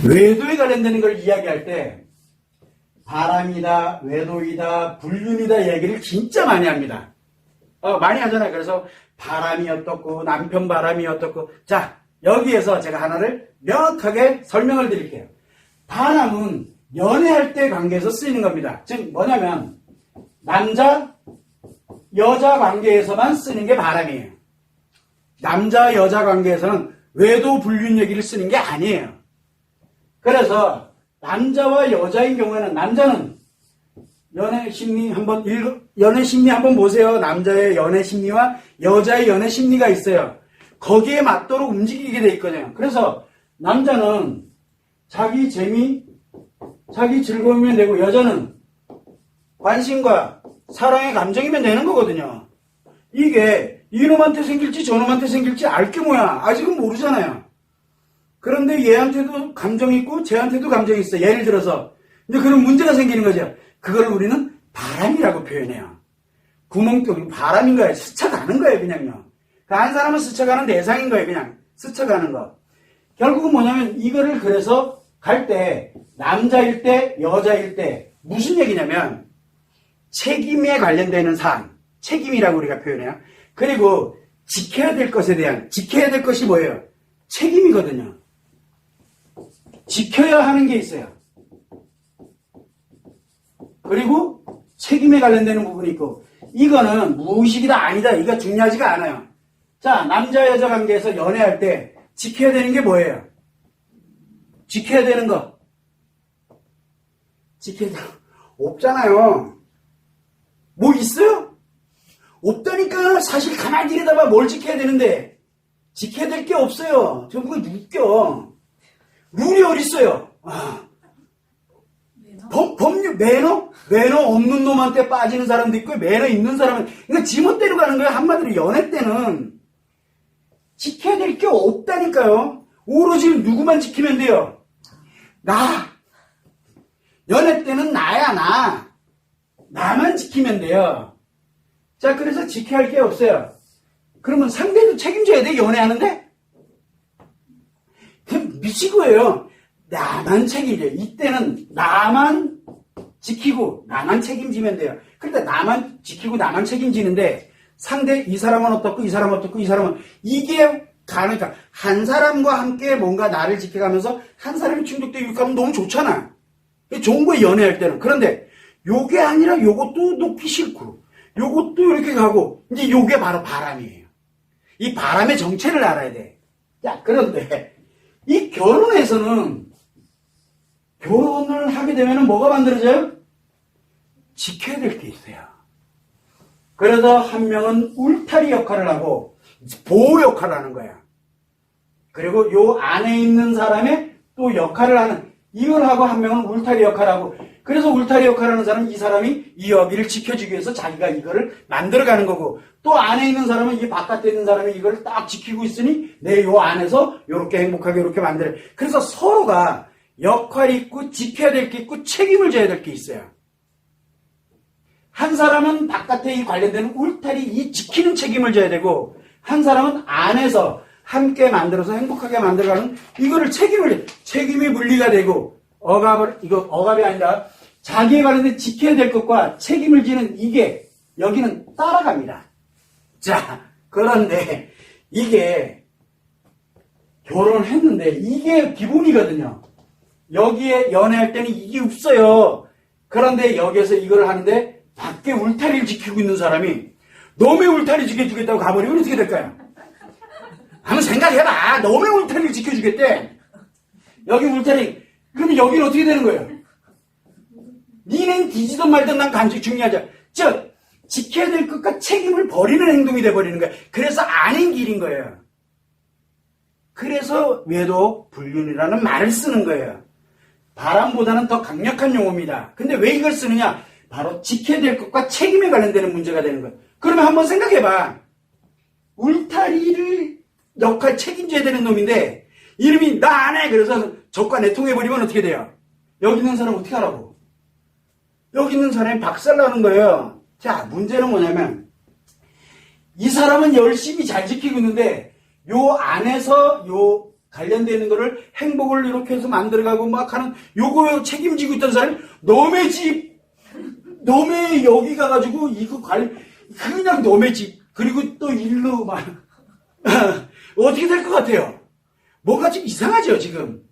외도에 관련되는 걸 이야기할 때 바람이다, 외도이다, 불륜이다 얘기를 진짜 많이 합니다. 많이 하잖아요. 그래서 바람이 어떻고 남편 바람이 어떻고. 자, 여기에서 제가 하나를 명확하게 설명을 드릴게요. 바람은 연애할 때 관계에서 쓰이는 겁니다. 즉 뭐냐면 남자 여자 관계에서만 쓰는 게 바람이에요. 남자 여자 관계에서는 외도 불륜 얘기를 쓰는 게 아니에요. 그래서 남자와 여자인 경우에는 남자는 연애 심리 한번 보세요. 남자의 연애 심리와 여자의 연애 심리가 있어요. 거기에 맞도록 움직이게 돼 있거든요. 그래서 남자는 자기 재미, 자기 즐거움이면 되고 여자는 관심과 사랑의 감정이면 되는 거거든요. 이게 이놈한테 생길지 저놈한테 생길지 알 게 뭐야. 아직은 모르잖아요. 그런데 얘한테도 감정이 있고 쟤한테도 감정이 있어. 예를 들어서 이제 그런 문제가 생기는 거죠. 그걸 우리는 바람이라고 표현해요. 구멍뚫기 바람인 거예요. 스쳐가는 거예요. 그냥요. 한 사람은 스쳐가는 대상인 거예요. 그냥 스쳐가는 거. 결국은 뭐냐면 이거를 그래서 갈 때 남자일 때 여자일 때 무슨 얘기냐면 책임에 관련되는 사안, 책임이라고 우리가 표현해요. 그리고 지켜야 될 것에 대한, 지켜야 될 것이 뭐예요? 책임이거든요. 지켜야 하는 게 있어요. 그리고 책임에 관련되는 부분이 있고, 이거는 무의식이다 아니다 이거 중요하지가 않아요. 자, 남자 여자 관계에서 연애할 때 지켜야 되는 게 뭐예요? 지켜야 되는 거. 지켜야 되는 거 없잖아요. 뭐 있어요? 없다니까. 사실 가만히 들여다봐 뭘 지켜야 되는데 지켜야 될 게 없어요. 전부가 웃겨. 룰이 어딨어요? 법률, 매너 없는 놈한테 빠지는 사람도 있고 매너 있는 사람은 그러니까 지멋대로 가는 거예요. 한마디로 연애 때는 지켜야 될 게 없다니까요. 오로지 누구만 지키면 돼요? 나. 연애 때는 나야, 나. 나만 지키면 돼요. 자, 그래서 지켜야 할 게 없어요. 그러면 상대도 책임져야 돼, 연애하는데? 미친 거예요. 나만 책임져요. 이때는 나만 지키고 나만 책임지면 돼요. 그러니까 나만 지키고 나만 책임지는데 상대 이 사람은 어떻고 이 사람은 어떻고 이 사람은 이게 가니까 한 사람과 함께 뭔가 나를 지켜가면서 한 사람이 충족되고 가면 너무 좋잖아. 좋은 거예요, 연애할 때는. 그런데 요게 아니라 요것도 놓기 싫고 요것도 이렇게 가고 이제 요게 바로 바람이에요. 이 바람의 정체를 알아야 돼. 자, 그런데 이 결혼에서는 결혼을 하게 되면 뭐가 만들어져요? 지켜야 될 게 있어요. 그래서 한 명은 울타리 역할을 하고 보호 역할을 하는 거야. 그리고 요 안에 있는 사람의 또 역할을 하는 이걸 하고 한 명은 울타리 역할을 하고 그래서 울타리 역할을 하는 사람은 이 사람이 이 여기를 지켜주기 위해서 자기가 이거를 만들어가는 거고 또 안에 있는 사람은 이 바깥에 있는 사람이 이걸 딱 지키고 있으니 내 요 안에서 요렇게 행복하게 요렇게 만들어. 그래서 서로가 역할이 있고 지켜야 될 게 있고 책임을 져야 될 게 있어요. 한 사람은 바깥에 이 관련되는 울타리 이 지키는 책임을 져야 되고 한 사람은 안에서 함께 만들어서 행복하게 만들어가는 이거를 책임이 분리가 되고 억압이 아니라 자기에 관련된 지켜야 될 것과 책임을 지는 이게 여기는 따라갑니다. 자, 그런데 이게 결혼을 했는데 이게 기본이거든요. 여기에 연애할 때는 이게 없어요. 그런데 여기에서 이걸 하는데 밖에 울타리를 지키고 있는 사람이 너의 울타리 지켜주겠다고 가버리면 어떻게 될까요? 한번 생각해봐. 너의 울타리를 지켜주겠대. 여기 울타리. 그러면 여기는 어떻게 되는 거예요? 니는 뒤지든 말든 난 간직 중요하죠. 즉 지켜야 될 것과 책임을 버리는 행동이 돼버리는 거예요. 그래서 아닌 길인 거예요. 그래서 외도 불륜이라는 말을 쓰는 거예요. 바람보다는 더 강력한 용어입니다. 근데 왜 이걸 쓰느냐? 바로 지켜야 될 것과 책임에 관련되는 문제가 되는 거예요. 그러면 한번 생각해봐. 울타리를 역할 책임져야 되는 놈인데 이름이 나 안 해. 그래서 적과 내통해버리면 어떻게 돼요? 여기 있는 사람 어떻게 하라고? 여기 있는 사람이 박살나는 거예요. 자, 문제는 뭐냐면 이 사람은 열심히 잘 지키고 있는데 요 안에서 요 관련되는 거를 행복을 이렇게 해서 만들어가고 막 하는 요거 책임지고 있던 사람이 놈의 집, 놈의 여기 가가지고 이거 그냥 놈의 집, 그리고 또 일로 막 어떻게 될 것 같아요? 뭔가 좀 이상하죠, 지금.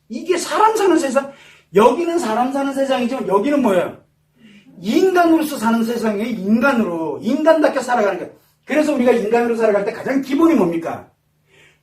이게 사람 사는 세상, 여기는 사람 사는 세상이지만 여기는 뭐예요? 인간으로서 사는 세상에 인간답게 살아가는 거예요. 그래서 우리가 인간으로 살아갈 때 가장 기본이 뭡니까?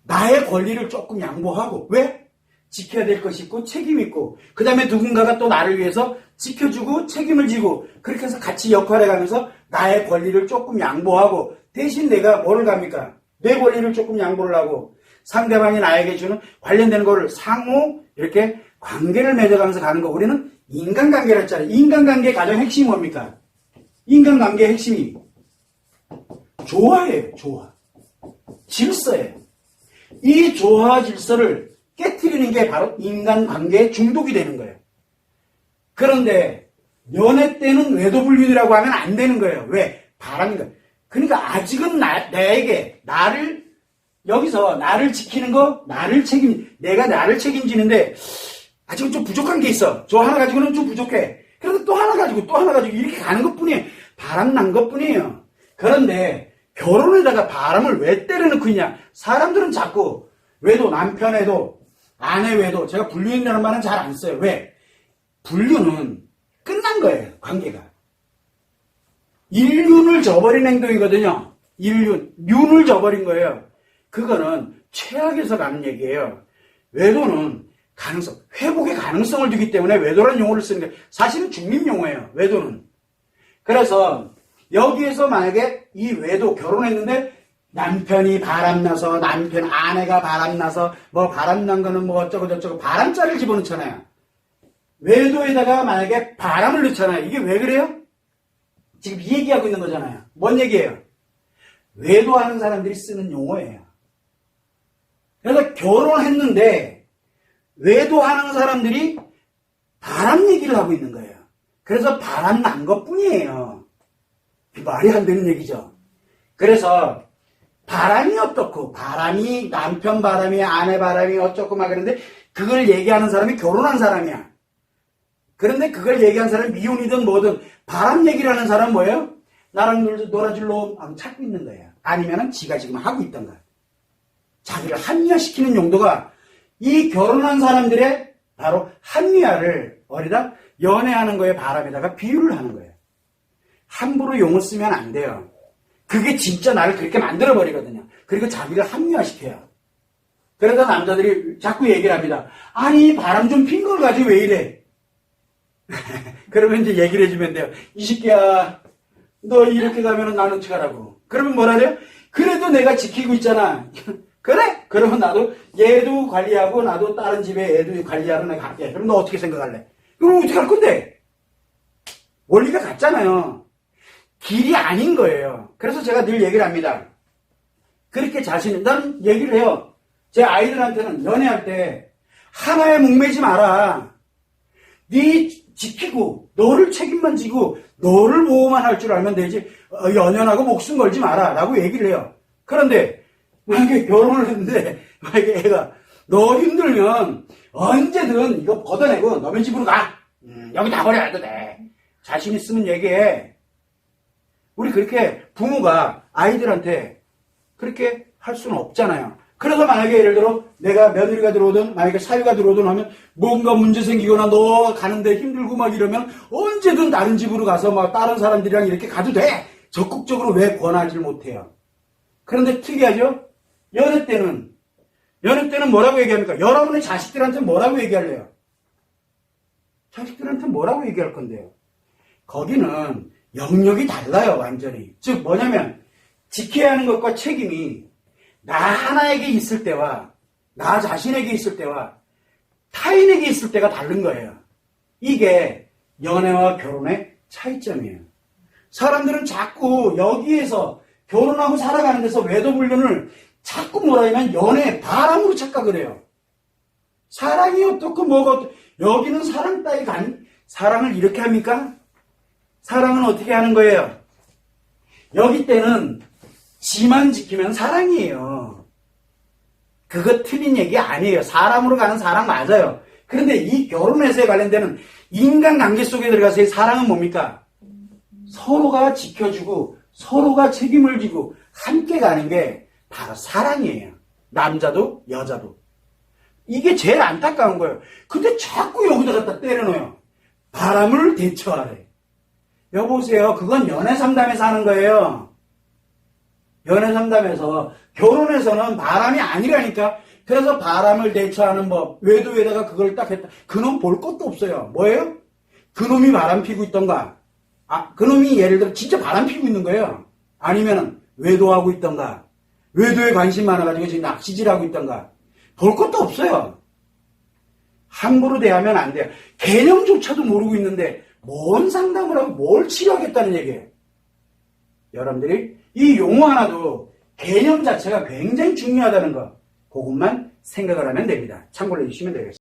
나의 권리를 조금 양보하고, 왜? 지켜야 될 것이 있고 책임이 있고, 그 다음에 누군가가 또 나를 위해서 지켜주고 책임을 지고, 그렇게 해서 같이 역할해 가면서 나의 권리를 조금 양보하고, 대신 내가 뭐를 갑니까? 내 권리를 조금 양보를 하고, 상대방이 나에게 주는 관련된 거를 상호 이렇게 관계를 맺어가면서 가는 거. 우리는 인간관계를 했잖아요. 인간관계의 가장 핵심이 뭡니까? 인간관계의 핵심이 조화예요. 조화. 질서예요. 이 조화와 질서를 깨트리는 게 바로 인간관계의 중독이 되는 거예요. 그런데 연애 때는 외도불륜이라고 하면 안 되는 거예요. 왜? 바라는 거예요. 그러니까 아직은 나에게 나를 여기서 나를 지키는 거, 내가 나를 책임지는데 아직은 좀 부족한 게 있어. 저 하나 가지고는 좀 부족해. 그래서 또 하나 가지고 이렇게 가는 것 뿐이에요. 바람 난 것 뿐이에요. 그런데 결혼에다가 바람을 왜 때려넣고 있냐? 사람들은 자꾸 외도, 남편 외도, 아내 외도, 제가 불륜이라는 말은 잘 안 써요. 왜? 불륜은 끝난 거예요. 관계가. 일륜을 저버린 행동이거든요. 윤을 저버린 거예요. 그거는 최악에서 가는 얘기예요. 외도는 회복의 가능성을 두기 때문에 외도라는 용어를 쓰는 게 사실은 중립 용어예요. 외도는. 그래서 여기에서 만약에 이 외도 결혼했는데 남편이 바람나서 아내가 바람나서 뭐 바람난 거는 뭐 어쩌고 저쩌고 바람자를 집어넣잖아요. 외도에다가 만약에 바람을 넣잖아요. 이게 왜 그래요? 지금 이 얘기하고 있는 거잖아요. 뭔 얘기예요? 외도하는 사람들이 쓰는 용어예요. 그래서 결혼했는데 외도하는 사람들이 바람 얘기를 하고 있는 거예요. 그래서 바람 난 것 뿐이에요. 말이 안 되는 얘기죠. 그래서 바람이 어떻고 남편 바람이 아내 바람이 어쩌고 막 그러는데 그걸 얘기하는 사람이 결혼한 사람이야. 그런데 그걸 얘기한 사람이 미혼이든 뭐든 바람 얘기를 하는 사람은 뭐예요? 나랑 놀아줄 놈 찾고 있는 거예요. 아니면은 지가 지금 하고 있던가. 자기를 합리화시키는 용도가 이 결혼한 사람들의 바로 합리화를 어디다 연애하는 거에 바람에다가 비유를 하는 거예요. 함부로 용어 쓰면 안 돼요. 그게 진짜 나를 그렇게 만들어버리거든요. 그리고 자기를 합리화시켜요. 그래서 남자들이 자꾸 얘기를 합니다. 아니 바람 좀 핀 걸 가지고 왜 이래? 그러면 이제 얘기를 해주면 돼요. 이 새끼야 너 이렇게 가면 나는 어떡하라고. 그러면 뭐라 그래요? 그래도 내가 지키고 있잖아. 그래? 그러면 나도 얘도 관리하고 나도 다른 집에 애도 관리하러 내가 갈게. 그럼 너 어떻게 생각할래? 그럼 어떻게 할 건데? 원리가 같잖아요. 길이 아닌 거예요. 그래서 제가 늘 얘기를 합니다. 그렇게 나는 얘기를 해요. 제 아이들한테는 연애할 때 하나에 목매지 마라. 네 지키고 너를 책임만 지고 너를 보호만 할 줄 알면 되지 연연하고 목숨 걸지 마라 라고 얘기를 해요. 그런데 만약에 결혼을 했는데 만약에 애가 너 힘들면 언제든 이거 걷어내고 너네 집으로 가. 여기 다 버려도 돼. 자신 있으면 얘기해. 우리 그렇게 부모가 아이들한테 그렇게 할 수는 없잖아요. 그래서 만약에 예를 들어 내가 며느리가 들어오든 만약에 사위가 들어오든 하면 뭔가 문제 생기거나 너 가는데 힘들고 막 이러면 언제든 다른 집으로 가서 막 다른 사람들이랑 이렇게 가도 돼. 적극적으로 왜 권하지를 못해요. 그런데 특이하죠? 연애 때는 뭐라고 얘기합니까? 여러분의 자식들한테 뭐라고 얘기할래요? 자식들한테 뭐라고 얘기할 건데요? 거기는 영역이 달라요, 완전히. 즉, 뭐냐면, 지켜야 하는 것과 책임이 나 하나에게 있을 때와, 나 자신에게 있을 때와, 타인에게 있을 때가 다른 거예요. 이게 연애와 결혼의 차이점이에요. 사람들은 자꾸 여기에서 결혼하고 살아가는 데서 외도불륜을 자꾸 뭐라 하면 연애, 바람으로 착각을 해요. 사랑이 어떻고 뭐가 어떻고, 여기는 사랑 따위 사랑을 이렇게 합니까? 사랑은 어떻게 하는 거예요? 여기 때는 지만 지키면 사랑이에요. 그거 틀린 얘기 아니에요. 사람으로 가는 사랑 맞아요. 그런데 이 결혼에서에 관련되는 인간관계 속에 들어가서의 사랑은 뭡니까? 서로가 지켜주고 서로가 책임을 지고 함께 가는 게 바로 사랑이에요. 남자도 여자도. 이게 제일 안타까운 거예요. 근데 자꾸 여기다 갖다 때려넣어요. 바람을 대처하래. 여보세요. 그건 연애상담에서 하는 거예요. 연애상담에서. 결혼에서는 바람이 아니라니까. 그래서 바람을 대처하는 법. 외도에다가 그걸 딱 했다. 그놈 볼 것도 없어요. 뭐예요? 그놈이 바람 피고 있던가. 그놈이 예를 들어 진짜 바람 피고 있는 거예요. 아니면은 외도하고 있던가. 외도에 관심 많아가지고 지금 낚시질하고 있던가. 볼 것도 없어요. 함부로 대하면 안 돼요. 개념조차도 모르고 있는데 뭔 상담을 하고 뭘 치료하겠다는 얘기예요. 여러분들이 이 용어 하나도 개념 자체가 굉장히 중요하다는 거 그것만 생각을 하면 됩니다. 참고를 해주시면 되겠습니다.